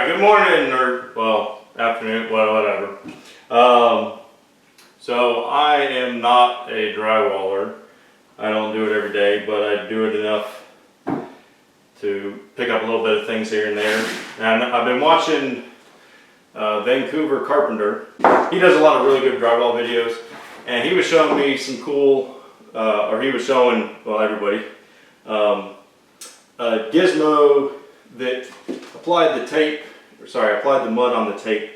Good morning, or well, afternoon, well, whatever. So I am not a drywaller. I don't do it every day, but I do it enough to pick up a little bit of things here and there. And I've been watching Vancouver Carpenter. He does a lot of really good drywall videos, and he was showing me some cool, or he was showing, well, everybody, a gizmo that applied the mud on the tape,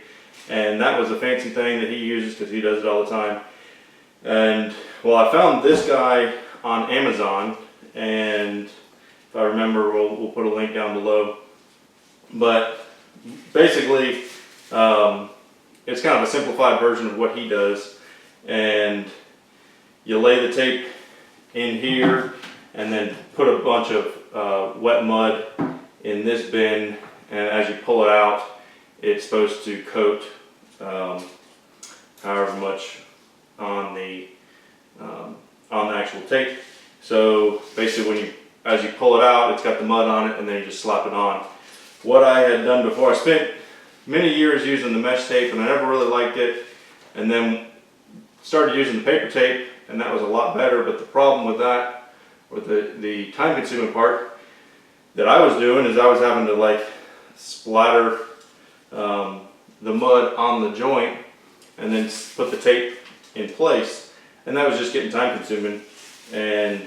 and that was a fancy thing that he uses because he does it all the time. And well, I found this guy on Amazon, and if I remember, we'll put a link down below. But basically, it's kind of a simplified version of what he does, and you lay the tape in here and then put a bunch of wet mud in this bin, and as you pull it out, it's supposed to coat however much on the actual tape. So basically, as you pull it out, it's got the mud on it, and then you just slap it on. What I had done before, I spent many years using the mesh tape, and I never really liked it, and then started using the paper tape, and that was a lot better. But the problem with that, or the time-consuming part that I was doing, is I was having to like splatter the mud on the joint and then put the tape in place, and that was just getting time consuming, and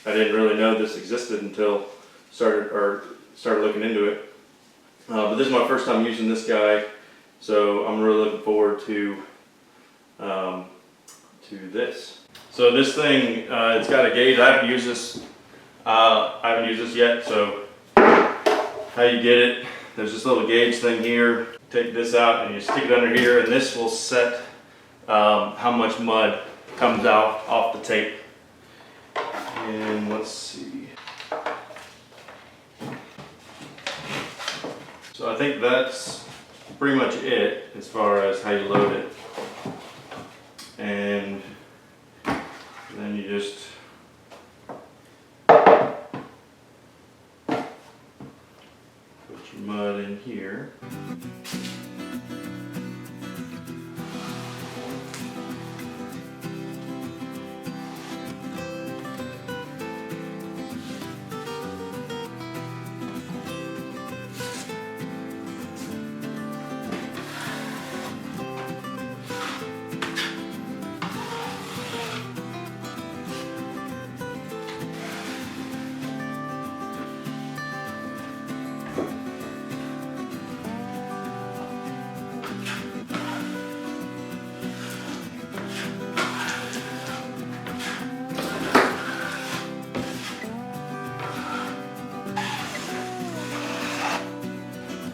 I didn't really know this existed until started looking into it. But this is my first time using this guy, so I'm really looking forward to this. So this thing, it's got a gauge. I haven't used this. Yet. So how you get it? There's this little gauge thing here. Take this out and you stick it under here, and this will set how much mud comes out off the tape. And let's see. So I think that's pretty much it as far as how you load it. And then you just put your mud in here.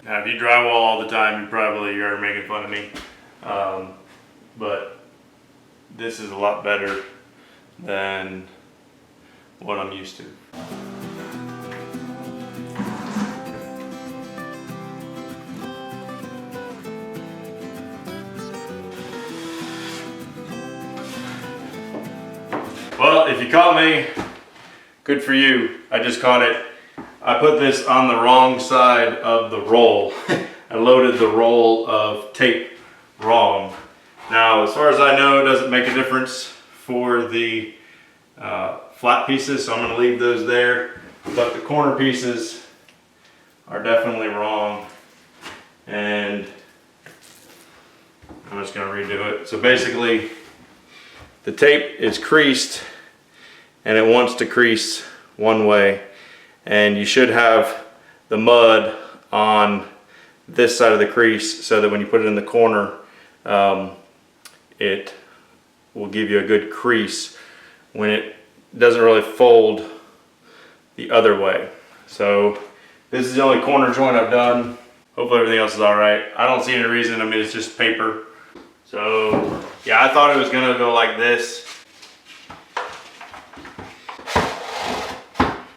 Now, if you drywall all the time, you're making fun of me. But this is a lot better than what I'm used to. if you caught me, good for you. I just caught it. I put this on the wrong side of the roll. I loaded the roll of tape wrong. Now, as far as I know, it doesn't make a difference for the flat pieces, so I'm going to leave those there. But the corner pieces are definitely wrong, and I'm just going to redo it. So basically, the tape is creased, and it wants to crease one way, and you should have the mud on this side of the crease so that when you put it in the corner, it will give you a good crease when it doesn't really fold the other way. So this is the only corner joint I've done. Hopefully everything else is all right. I don't see any reason. I mean, it's just paper. So yeah, I thought it was gonna go like this.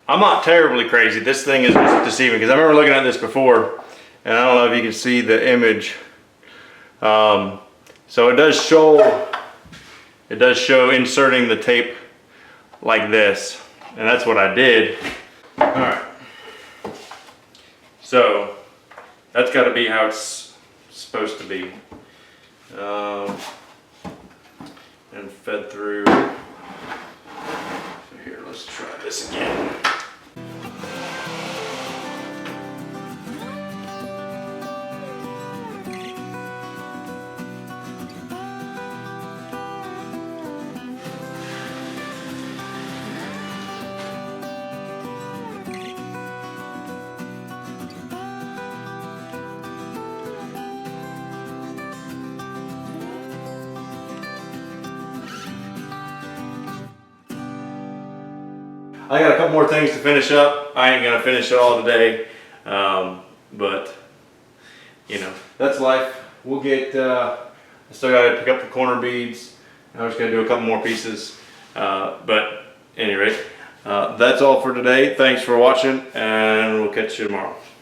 I'm not terribly crazy. This thing is just deceiving because I remember looking at this before, and I don't know if you can see the image. So it does show inserting the tape like this, and that's what I did. All right. So that's got to be how it's supposed to be, and fed through. So here, let's try this again. I got a couple more things to finish up. I ain't gonna finish it all today, but you know, that's life. We'll get, I still gotta pick up the corner beads. I'm just gonna do a couple more pieces, but at any rate, that's all for today. Thanks for watching, and we'll catch you tomorrow.